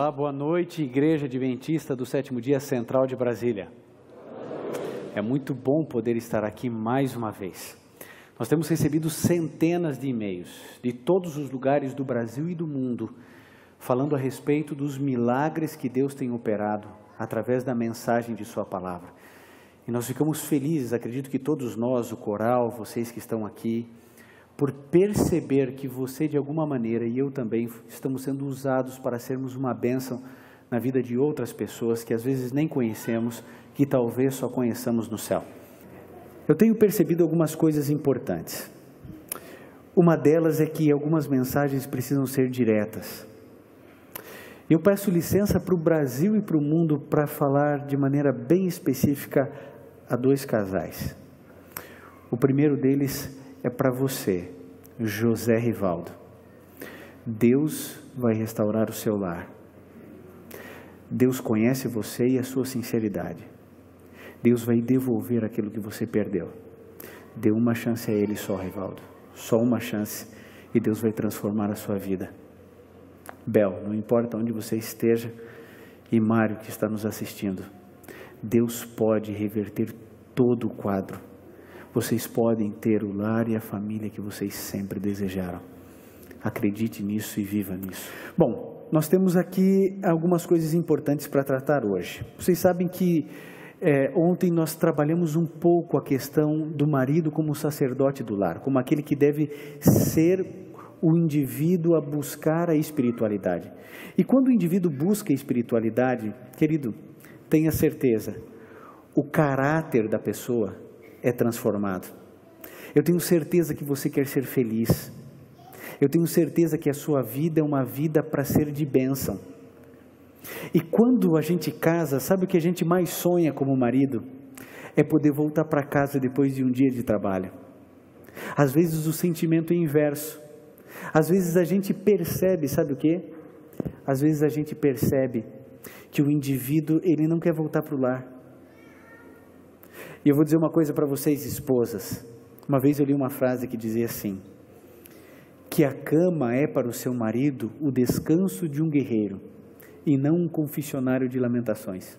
Olá, boa noite, Igreja Adventista do Sétimo Dia Central de Brasília. É muito bom poder estar aqui mais uma vez. Nós temos recebido centenas de e-mails de todos os lugares do Brasil e do mundo, falando a respeito dos milagres que Deus tem operado através da mensagem de Sua Palavra. E nós ficamos felizes, acredito que todos nós, o coral, vocês que estão aqui, por perceber que você de alguma maneira e eu também estamos sendo usados para sermos uma bênção na vida de outras pessoas que às vezes nem conhecemos, que talvez só conheçamos no céu. Eu tenho percebido algumas coisas importantes. Uma delas é que algumas mensagens precisam ser diretas. Eu peço licença para o Brasil e para o mundo para falar de maneira bem específica a dois casais. O primeiro deles é para você, José Rivaldo. Deus vai restaurar o seu lar. Deus conhece você e a sua sinceridade. Deus vai devolver aquilo que você perdeu. Dê uma chance a Ele só, Rivaldo. Só uma chance e Deus vai transformar a sua vida. Bel, não importa onde você esteja, e Mário que está nos assistindo, Deus pode reverter todo o quadro. Vocês podem ter o lar e a família que vocês sempre desejaram. Acredite nisso e viva nisso. Bom, nós temos aqui algumas coisas importantes para tratar hoje. Vocês sabem que ontem nós trabalhamos um pouco a questão do marido como sacerdote do lar, como aquele que deve ser o indivíduo a buscar a espiritualidade. E quando o indivíduo busca a espiritualidade, querido, tenha certeza, o caráter da pessoa é transformado. Eu tenho certeza que você quer ser feliz. Eu tenho certeza que a sua vida é uma vida para ser de bênção. E quando a gente casa, sabe o que a gente mais sonha como marido? É poder voltar para casa depois de um dia de trabalho. Às vezes o sentimento é inverso. Às vezes a gente percebe, sabe o quê? Às vezes a gente percebe que o indivíduo, ele não quer voltar para o lar. E eu vou dizer uma coisa para vocês, esposas. Uma vez eu li uma frase que dizia assim, que a cama é para o seu marido o descanso de um guerreiro e não um confessionário de lamentações.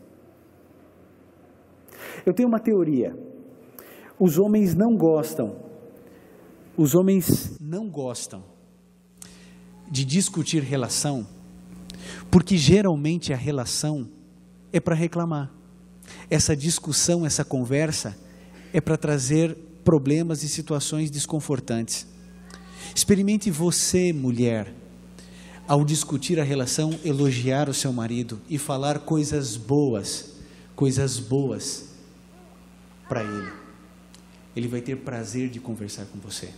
Eu tenho uma teoria. Os homens não gostam de discutir relação, porque geralmente a relação é para reclamar. Essa discussão, essa conversa é para trazer problemas e situações desconfortantes. Experimente você, mulher, ao discutir a relação, elogiar o seu marido e falar coisas boas para ele. Ele vai ter prazer de conversar com você.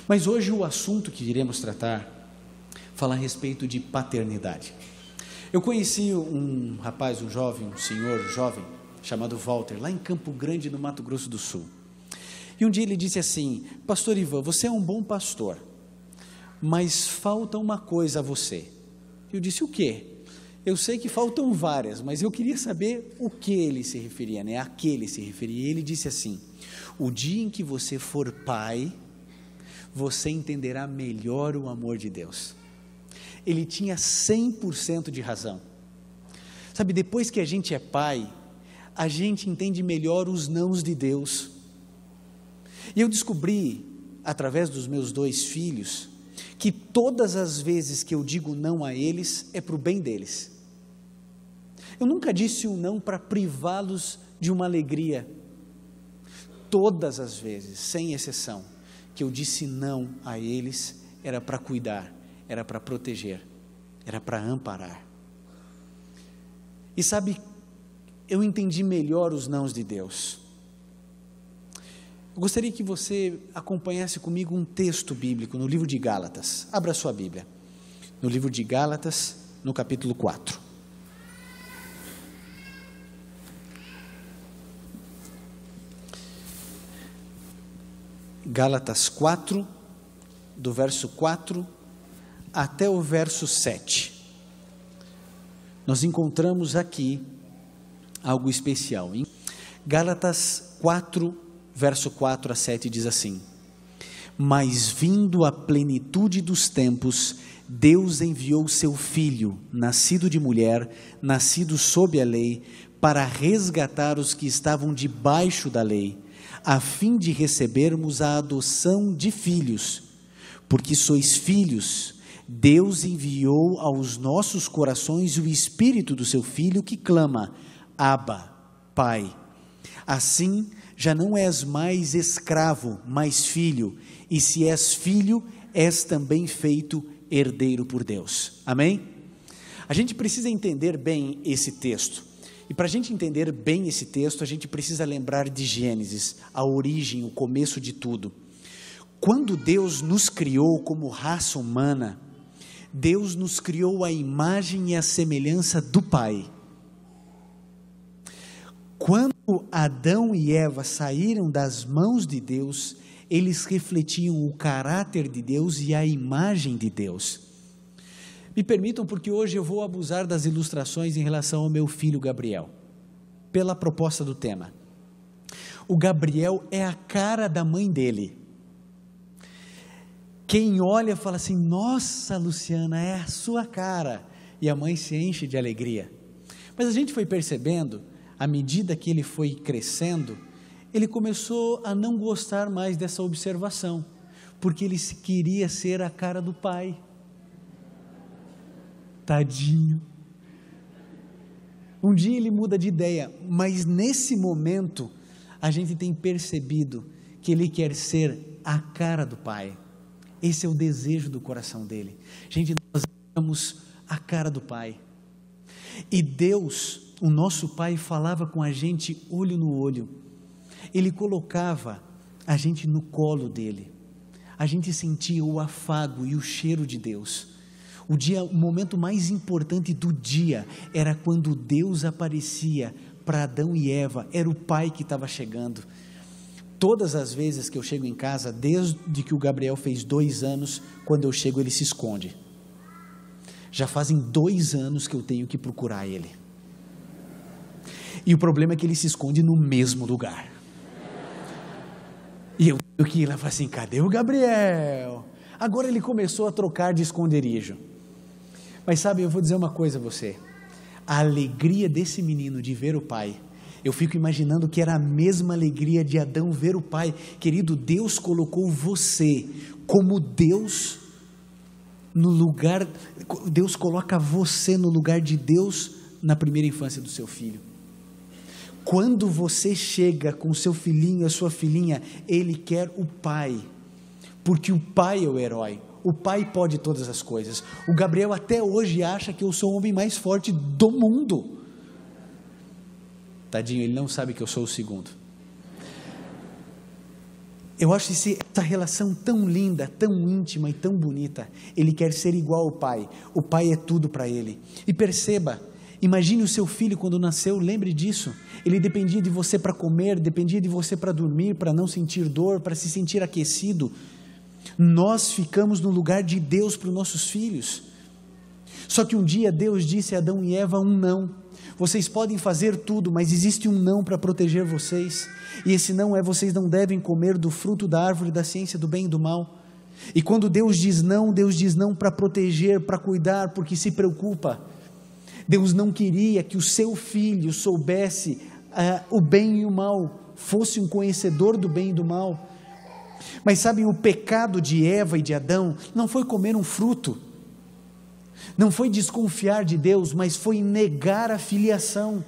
Mas hoje o assunto que iremos tratar fala a respeito de paternidade. Eu conheci um rapaz, um senhor jovem, chamado Walter, lá em Campo Grande, no Mato Grosso do Sul. E um dia ele disse assim, pastor Ivan, você é um bom pastor, mas falta uma coisa a você. Eu disse, o quê? Eu sei que faltam várias, mas eu queria saber o que ele se referia, né? A que ele se referia. E ele disse assim, o dia em que você for pai, você entenderá melhor o amor de Deus. Ele tinha 100% de razão. Sabe, depois que a gente é pai, a gente entende melhor os nãos de Deus. E eu descobri, através dos meus 2 filhos, que todas as vezes que eu digo não a eles, é para o bem deles. Eu nunca disse um não para privá-los de uma alegria. Todas as vezes, sem exceção, que eu disse não a eles, era para cuidar, era para proteger, era para amparar. E sabe, eu entendi melhor os nãos de Deus. Eu gostaria que você acompanhasse comigo um texto bíblico no livro de Gálatas. Abra sua Bíblia. No livro de Gálatas, no capítulo 4. Gálatas 4, do verso 4 até o verso 7. Nós encontramos aqui algo especial. Gálatas 4, verso 4 a 7 diz assim: Mas vindo a plenitude dos tempos, Deus enviou seu Filho, nascido de mulher, nascido sob a lei, para resgatar os que estavam debaixo da lei, a fim de recebermos a adoção de filhos. Porque sois filhos, Deus enviou aos nossos corações o Espírito do seu Filho que clama, Abba, Pai. Assim, já não és mais escravo, mas filho, e se és filho, és também feito herdeiro por Deus. Amém? A gente precisa entender bem esse texto. E para a gente entender bem esse texto, a gente precisa lembrar de Gênesis, a origem, o começo de tudo. Quando Deus nos criou como raça humana, Deus nos criou à imagem e à semelhança do Pai. Quando Adão e Eva saíram das mãos de Deus, eles refletiam o caráter de Deus e a imagem de Deus. Me permitam, porque hoje eu vou abusar das ilustrações em relação ao meu filho Gabriel, pela proposta do tema. O Gabriel é a cara da mãe dele. Quem olha fala assim, nossa Luciana, é a sua cara, e a mãe se enche de alegria. Mas a gente foi percebendo, à medida que ele foi crescendo, ele começou a não gostar mais dessa observação, porque ele queria ser a cara do pai. Tadinho. Um dia ele muda de ideia, mas nesse momento a gente tem percebido que ele quer ser a cara do pai. Esse é o desejo do coração dele. Gente, nós somos a cara do pai. E Deus, o nosso Pai, falava com a gente olho no olho. Ele colocava a gente no colo dele. A gente sentia o afago e o cheiro de Deus. O momento mais importante do dia era quando Deus aparecia para Adão e Eva. Era o Pai que estava chegando. Todas as vezes que eu chego em casa, desde que o Gabriel fez 2 anos, quando eu chego ele se esconde. Já fazem 2 anos que eu tenho que procurar ele. E o problema é que ele se esconde no mesmo lugar. E eu tenho que ir lá e falar assim, cadê o Gabriel? Agora ele começou a trocar de esconderijo. Mas sabe, eu vou dizer uma coisa a você. A alegria desse menino de ver o pai, eu fico imaginando que era a mesma alegria de Adão ver o pai. Querido, Deus colocou você como Deus no lugar, Deus coloca você no lugar de Deus na primeira infância do seu filho. Quando você chega com o seu filhinho, a sua filhinha, ele quer o pai, porque o pai é o herói. O pai pode todas as coisas. O Gabriel até hoje acha que eu sou o homem mais forte do mundo. Tadinho, ele não sabe que eu sou o segundo. Eu acho essa relação tão linda, tão íntima e tão bonita. Ele quer ser igual ao pai. O pai é tudo para ele. E perceba, imagine o seu filho quando nasceu, lembre disso. Ele dependia de você para comer, dependia de você para dormir, para não sentir dor, para se sentir aquecido. Nós ficamos no lugar de Deus para os nossos filhos. Só que um dia Deus disse a Adão e Eva um não. Vocês podem fazer tudo, mas existe um não para proteger vocês. E esse não é: vocês não devem comer do fruto da árvore da ciência do bem e do mal. E quando Deus diz não para proteger, para cuidar, porque se preocupa. Deus não queria que o seu filho soubesse o bem e o mal, fosse um conhecedor do bem e do mal. Mas sabem, o pecado de Eva e de Adão não foi comer um fruto, não foi desconfiar de Deus, mas foi negar a filiação.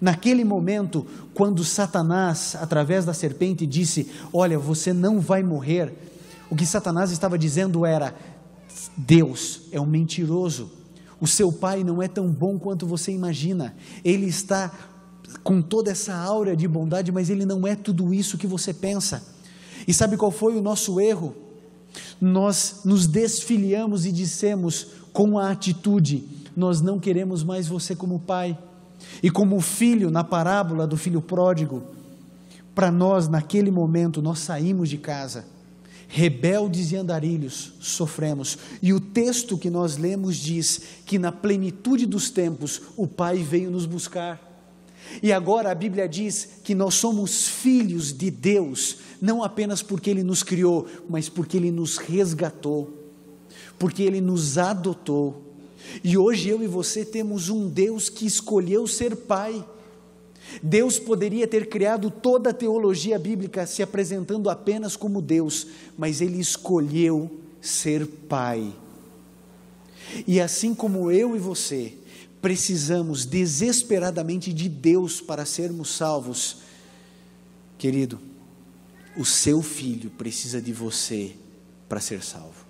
Naquele momento, quando Satanás, através da serpente, disse: olha, você não vai morrer, o que Satanás estava dizendo era: Deus é um mentiroso, o seu pai não é tão bom quanto você imagina, ele está com toda essa aura de bondade, mas ele não é tudo isso que você pensa. E sabe qual foi o nosso erro? Nós nos desfiliamos e dissemos com a atitude: nós não queremos mais você como pai. E como o filho na parábola do filho pródigo, para nós naquele momento nós saímos de casa, rebeldes e andarilhos, sofremos. E o texto que nós lemos diz que na plenitude dos tempos o pai veio nos buscar. E agora a Bíblia diz que nós somos filhos de Deus, não apenas porque Ele nos criou, mas porque Ele nos resgatou, porque Ele nos adotou. E hoje eu e você temos um Deus que escolheu ser Pai. Deus poderia ter criado toda a teologia bíblica se apresentando apenas como Deus, mas Ele escolheu ser Pai. E assim como eu e você precisamos desesperadamente de Deus para sermos salvos, querido, o seu filho precisa de você para ser salvo.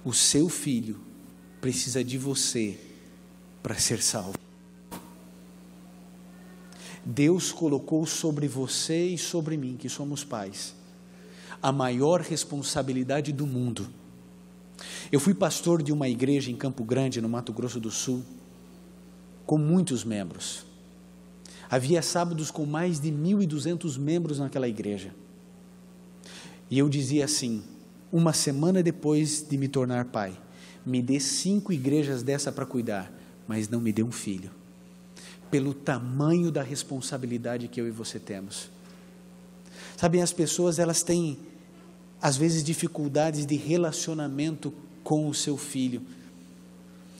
O seu filho precisa de você para ser salvo. Deus colocou sobre você e sobre mim, que somos pais, a maior responsabilidade do mundo. Eu fui pastor de uma igreja em Campo Grande, no Mato Grosso do Sul, com muitos membros. Havia sábados com mais de 1.200 membros naquela igreja. E eu dizia assim, uma semana depois de me tornar pai, me dê 5 igrejas dessa para cuidar, mas não me dê um filho, pelo tamanho da responsabilidade que eu e você temos. Sabem, as pessoas, elas têm, às vezes, dificuldades de relacionamento com o seu filho.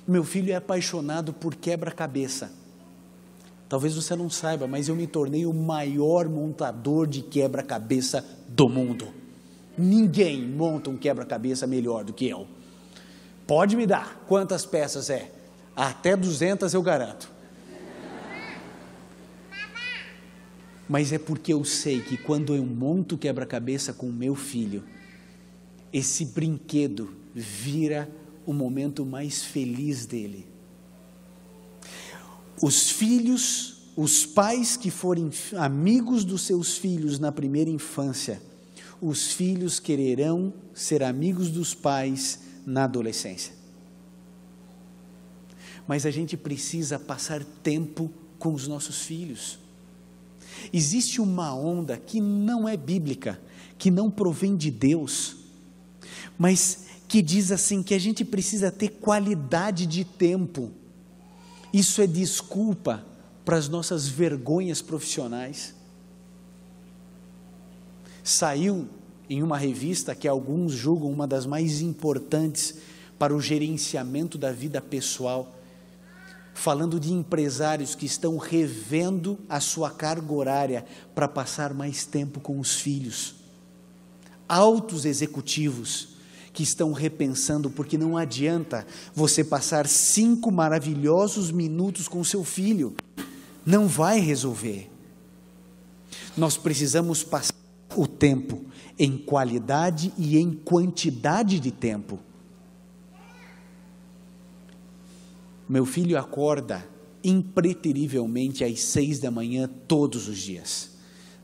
Meu filho é apaixonado por quebra-cabeça. Talvez você não saiba, mas eu me tornei o maior montador de quebra-cabeça do mundo. Ninguém monta um quebra-cabeça melhor do que eu. Pode me dar quantas peças é? Até 200 eu garanto. Mas é porque eu sei que quando eu monto o quebra-cabeça com o meu filho, esse brinquedo vira o momento mais feliz dele. Os filhos, os pais que forem amigos dos seus filhos na primeira infância, os filhos quererão ser amigos dos pais na adolescência. Mas a gente precisa passar tempo com os nossos filhos. Existe uma onda que não é bíblica, que não provém de Deus, mas que diz assim, que a gente precisa ter qualidade de tempo. Isso é desculpa para as nossas vergonhas profissionais. Saiu em uma revista que alguns julgam uma das mais importantes para o gerenciamento da vida pessoal, falando de empresários que estão revendo a sua carga horária para passar mais tempo com os filhos. Altos executivos que estão repensando, porque não adianta você passar 5 maravilhosos minutos com seu filho, não vai resolver. Nós precisamos passar o tempo em qualidade e em quantidade de tempo. Meu filho acorda impreterivelmente às 6 da manhã todos os dias.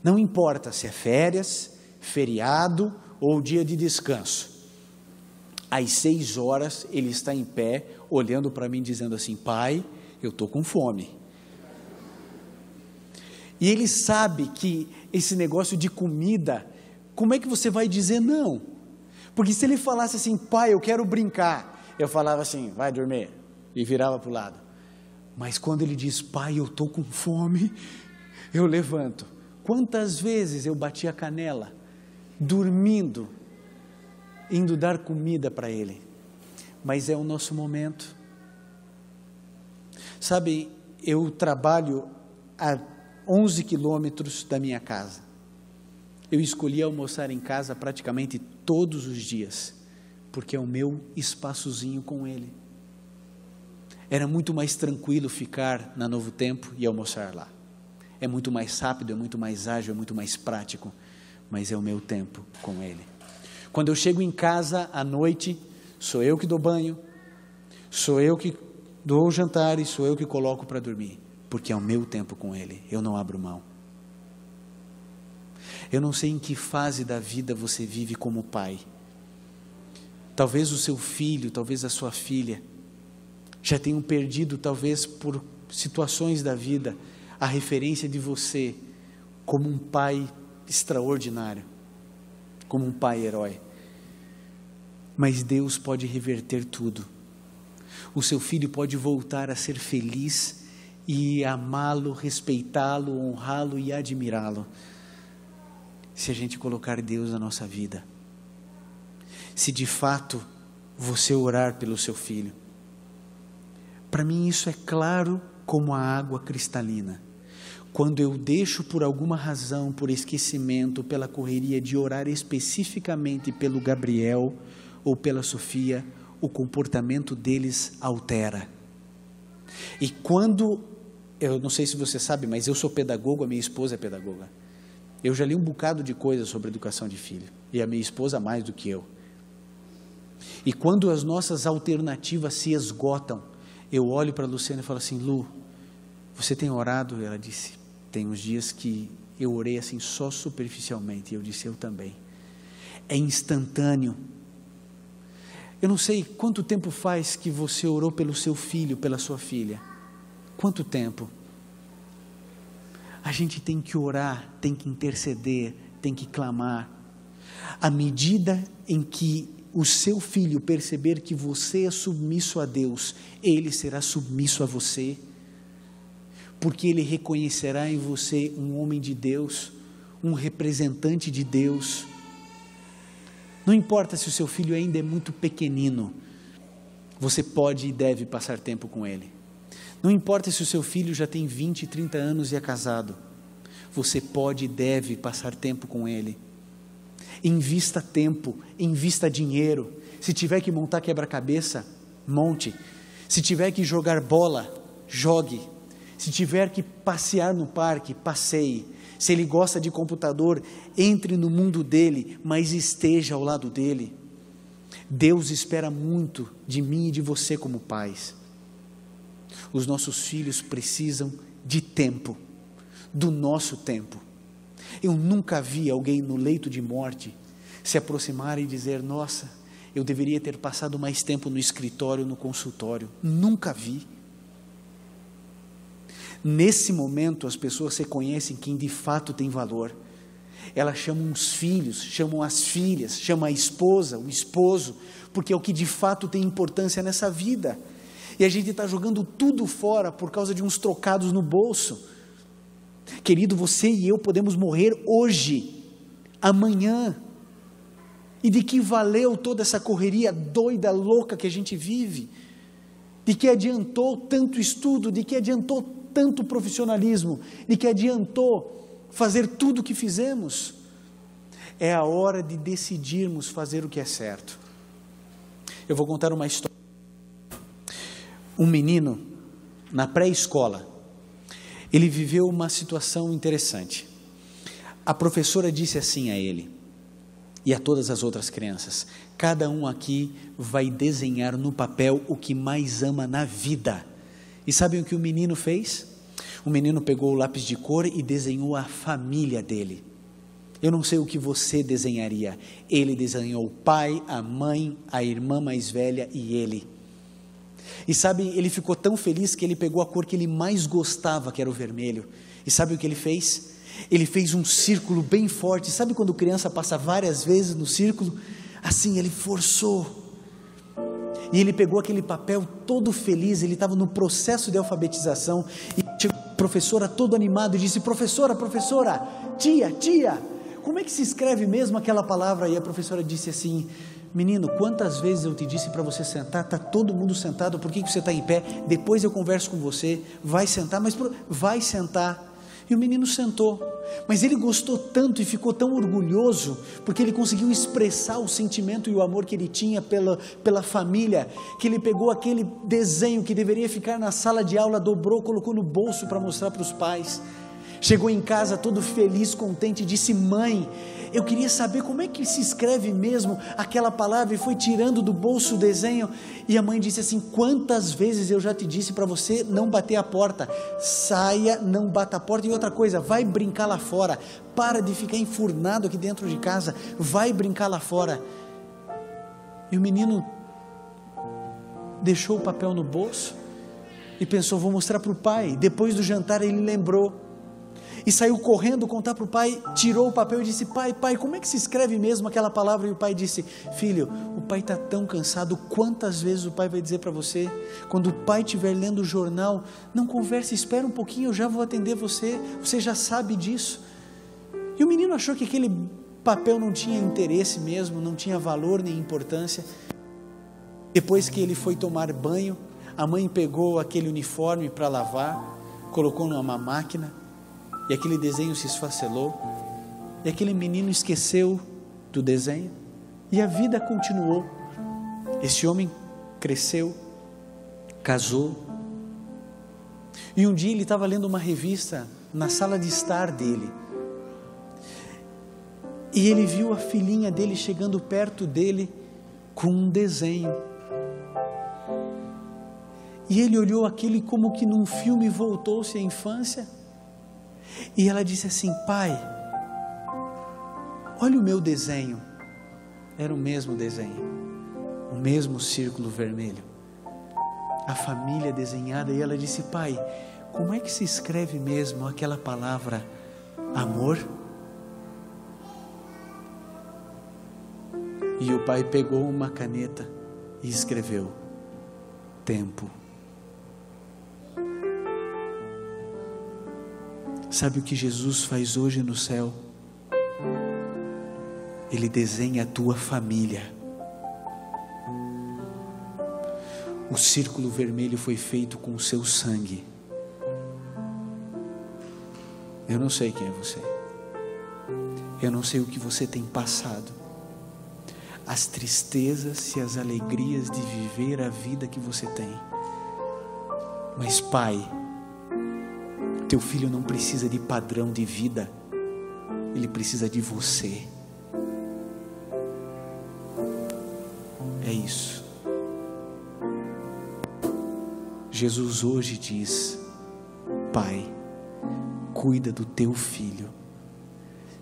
Não importa se é férias, feriado ou dia de descanso. Às 6 horas ele está em pé, olhando para mim dizendo assim, pai, eu estou com fome. E ele sabe que esse negócio de comida, como é que você vai dizer não? Porque se ele falasse assim, pai, eu quero brincar, eu falava assim, vai dormir. E virava para o lado. Mas quando ele diz, pai, eu estou com fome, eu levanto. Quantas vezes eu bati a canela, dormindo, indo dar comida para ele. Mas é o nosso momento. Sabe, eu trabalho a 11 quilômetros da minha casa. Eu escolhi almoçar em casa praticamente todos os dias, porque é o meu espaçozinho com ele. Era muito mais tranquilo ficar na Novo Tempo e almoçar lá. É muito mais rápido, é muito mais ágil, é muito mais prático, mas é o meu tempo com ele. Quando eu chego em casa à noite, sou eu que dou banho, sou eu que dou o jantar e sou eu que coloco para dormir, porque é o meu tempo com ele, eu não abro mão. Eu não sei em que fase da vida você vive como pai. Talvez o seu filho, talvez a sua filha, já tenham perdido, talvez por situações da vida, a referência de você como um pai extraordinário, como um pai herói. Mas Deus pode reverter tudo. o seu filho pode voltar a ser feliz e amá-lo, respeitá-lo, honrá-lo e admirá-lo, se a gente colocar Deus na nossa vida. Se de fato você orar pelo seu filho. Para mim isso é claro como a água cristalina. Quando eu deixo por alguma razão, por esquecimento, pela correria de orar especificamente pelo Gabriel ou pela Sofia, o comportamento deles altera. E quando, eu não sei se você sabe, mas eu sou pedagogo, a minha esposa é pedagoga. Eu já li um bocado de coisas sobre educação de filho, e a minha esposa mais do que eu. E quando as nossas alternativas se esgotam, eu olho para a Luciana e falo assim: Lu, você tem orado? Ela disse: tem uns dias que eu orei assim só superficialmente. E eu disse: eu também. É instantâneo. Eu não sei quanto tempo faz que você orou pelo seu filho, pela sua filha. Quanto tempo? A gente tem que orar, tem que interceder, tem que clamar. À medida em que o seu filho perceber que você é submisso a Deus, ele será submisso a você, porque ele reconhecerá em você um homem de Deus, um representante de Deus. Não importa se o seu filho ainda é muito pequenino, você pode e deve passar tempo com ele. Não importa se o seu filho já tem 20, 30 anos e é casado, você pode e deve passar tempo com ele. Invista tempo, invista dinheiro. Se tiver que montar quebra-cabeça, monte. Se tiver que jogar bola, jogue. Se tiver que passear no parque, passeie. Se ele gosta de computador, entre no mundo dele, mas esteja ao lado dele. Deus espera muito de mim e de você como pais. Os nossos filhos precisam de tempo, do nosso tempo. Eu nunca vi alguém no leito de morte se aproximar e dizer: nossa, eu deveria ter passado mais tempo no escritório, no consultório. Nunca vi. Nesse momento as pessoas reconhecem quem de fato tem valor. Elas chamam os filhos, chamam as filhas, chamam a esposa, o esposo, porque é o que de fato tem importância nessa vida. E a gente está jogando tudo fora por causa de uns trocados no bolso. Querido, você e eu podemos morrer hoje, amanhã. E de que valeu toda essa correria doida, louca que a gente vive? De que adiantou tanto estudo? De que adiantou tanto profissionalismo? De que adiantou fazer tudo o que fizemos? É a hora de decidirmos fazer o que é certo. Eu vou contar uma história. Um menino, na pré-escola, ele viveu uma situação interessante. A professora disse assim a ele e a todas as outras crianças: cada um aqui vai desenhar no papel o que mais ama na vida. E sabem o que o menino fez? O menino pegou o lápis de cor e desenhou a família dele. Eu não sei o que você desenharia. Ele desenhou o pai, a mãe, a irmã mais velha e ele. E sabe, ele ficou tão feliz que ele pegou a cor que ele mais gostava, que era o vermelho. E sabe o que ele fez? Ele fez um círculo bem forte. Sabe quando criança passa várias vezes no círculo? Assim, ele forçou. E ele pegou aquele papel todo feliz, ele estava no processo de alfabetização. E chegou a professora todo animado e disse: professora, tia, como é que se escreve mesmo aquela palavra? E a professora disse assim: menino, quantas vezes eu te disse para você sentar? Está todo mundo sentado, por que você está em pé? Depois eu converso com você, vai sentar, vai sentar. E o menino sentou, mas ele gostou tanto e ficou tão orgulhoso, porque ele conseguiu expressar o sentimento e o amor que ele tinha pela família, que ele pegou aquele desenho que deveria ficar na sala de aula, dobrou, colocou no bolso para mostrar para os pais. Chegou em casa todo feliz, contente, e disse: mãe, eu queria saber como é que se escreve mesmo aquela palavra, e foi tirando do bolso o desenho. E a mãe disse assim: quantas vezes eu já te disse para você não bater a porta? Saia, não bata a porta. E outra coisa, vai brincar lá fora, para de ficar enfurnado aqui dentro de casa, vai brincar lá fora. E o menino deixou o papel no bolso e pensou: vou mostrar para o pai. Depois do jantar ele lembrou. e saiu correndo contar para o pai, tirou o papel e disse: pai, como é que se escreve mesmo aquela palavra? E o pai disse: filho, o pai está tão cansado. Quantas vezes o pai vai dizer para você, quando o pai estiver lendo o jornal, não converse, espera um pouquinho, eu já vou atender você já sabe disso. E o menino achou que aquele papel não tinha interesse mesmo, não tinha valor nem importância. Depois que ele foi tomar banho, a mãe pegou aquele uniforme para lavar, colocou numa máquina, e aquele desenho se esfacelou, e aquele menino esqueceu do desenho, e a vida continuou. Esse homem cresceu, casou, e um dia ele estava lendo uma revista na sala de estar dele, e ele viu a filhinha dele chegando perto dele com um desenho, e ele olhou aquele como que num filme, voltou-se à infância, e ela disse assim: pai, olha o meu desenho. Era o mesmo desenho, o mesmo círculo vermelho, a família desenhada. E ela disse: pai, como é que se escreve mesmo aquela palavra amor? E o pai pegou uma caneta e escreveu: tempo. Sabe o que Jesus faz hoje no céu? Ele desenha a tua família. O círculo vermelho foi feito com o seu sangue. Eu não sei quem é você. Eu não sei o que você tem passado. As tristezas e as alegrias de viver a vida que você tem. Mas pai, teu filho não precisa de padrão de vida, ele precisa de você. É isso. Jesus hoje diz: pai, cuida do teu filho,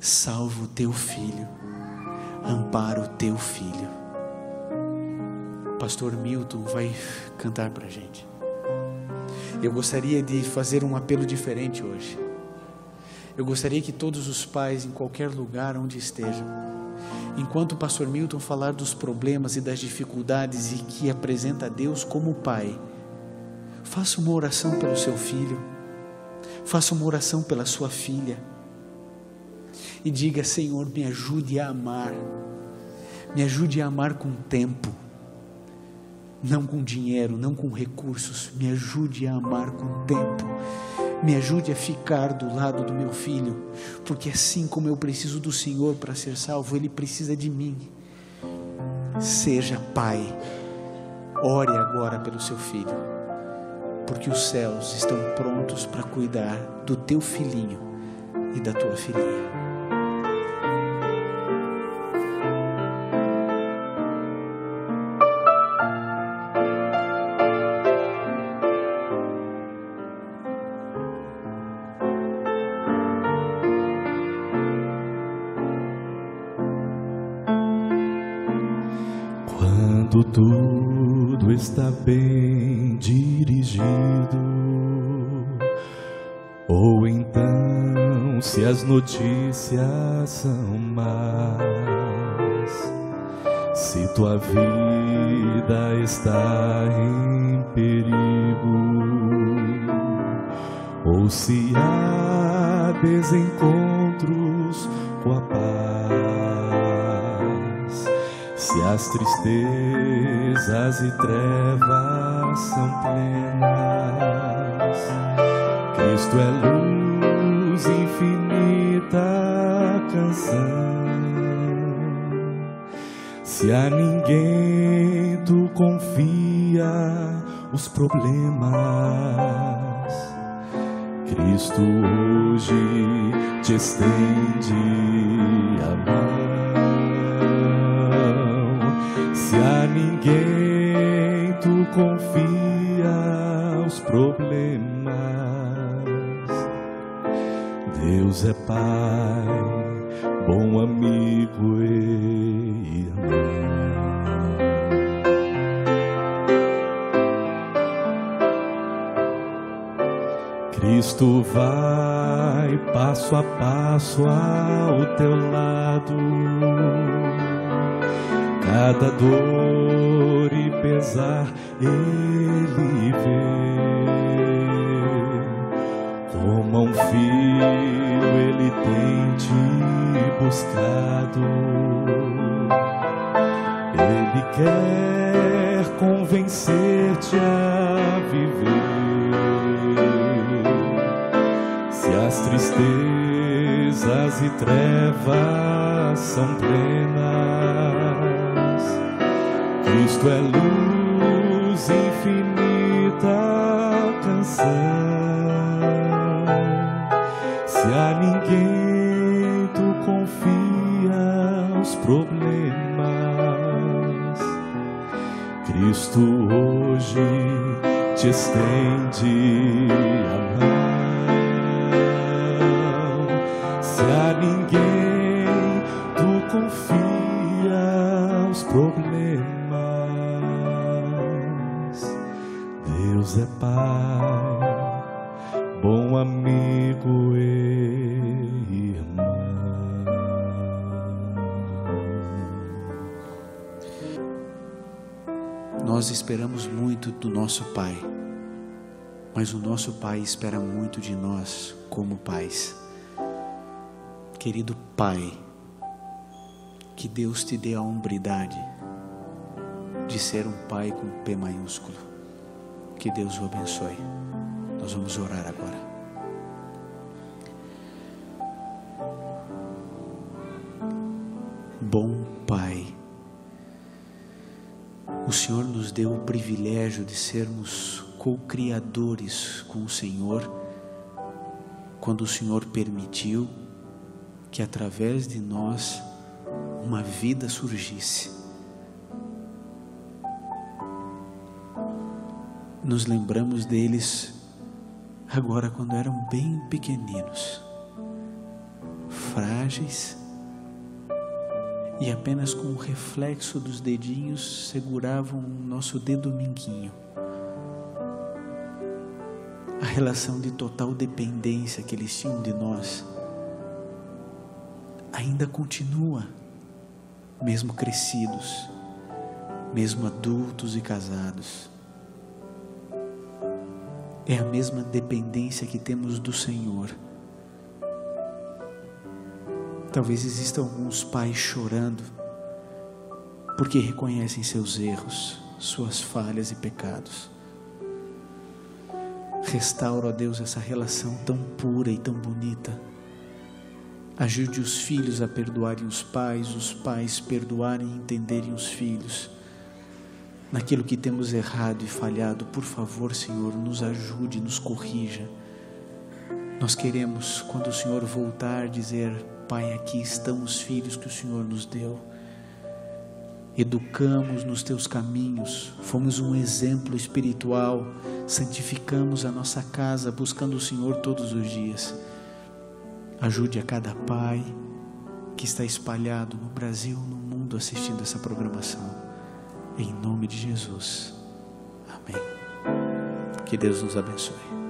salva o teu filho, ampara o teu filho. Pastor Milton vai cantar para a gente. Eu gostaria de fazer um apelo diferente hoje. Eu gostaria que todos os pais, em qualquer lugar onde estejam, enquanto o pastor Milton falar dos problemas e das dificuldades e que apresenta a Deus como pai, faça uma oração pelo seu filho, faça uma oração pela sua filha, e diga: Senhor, me ajude a amar com tempo, não com dinheiro, não com recursos. Me ajude a amar com tempo, me ajude a ficar do lado do meu filho, porque assim como eu preciso do Senhor para ser salvo, ele precisa de mim. Seja pai, ore agora pelo seu filho, porque os céus estão prontos para cuidar do teu filhinho e da tua filhinha. Quando tudo está bem dirigido, ou então se as notícias são más, se tua vida está em perigo, ou se há desencontros com a paz, se as tristezas e trevas são plenas, Cristo é luz, infinita canção. Se a ninguém tu confia os problemas, Cristo hoje te estende a mão. Se a ninguém tu confia os problemas, Deus é Pai, bom amigo e irmão. Cristo vai passo a passo ao teu lado. Cada dor e pesar Ele vê. Como a um filho Ele tem te buscado. Ele quer convencer-te a viver. Se as tristezas e trevas são plenas, Cristo é luz, infinita canção. Se a ninguém tu confia os problemas, Cristo hoje te estende a mão. Se a ninguém tu confia os problemas, Deus é Pai, bom amigo e irmão. Nós esperamos muito do nosso Pai, mas o nosso Pai espera muito de nós como pais. Querido Pai, que Deus te dê a hombridade de ser um pai com P maiúsculo. Que Deus o abençoe. Nós vamos orar agora. Bom Pai, o Senhor nos deu o privilégio de sermos co-criadores com o Senhor, quando o Senhor permitiu que através de nós uma vida surgisse. Nos lembramos deles agora quando eram bem pequeninos, frágeis, e apenas com o reflexo dos dedinhos seguravam o nosso dedo mindinho. A relação de total dependência que eles tinham de nós ainda continua, mesmo crescidos, mesmo adultos e casados. É a mesma dependência que temos do Senhor. Talvez existam alguns pais chorando, porque reconhecem seus erros, suas falhas e pecados. Restaura, ó Deus, essa relação tão pura e tão bonita. Ajude os filhos a perdoarem os pais perdoarem e entenderem os filhos. Naquilo que temos errado e falhado, por favor, Senhor, nos ajude, nos corrija. Nós queremos, quando o Senhor voltar, dizer: Pai, aqui estão os filhos que o Senhor nos deu. Educamos nos teus caminhos, fomos um exemplo espiritual, santificamos a nossa casa, buscando o Senhor todos os dias. Ajude a cada pai que está espalhado no Brasil, no mundo, assistindo essa programação. Em nome de Jesus. Amém. Que Deus nos abençoe.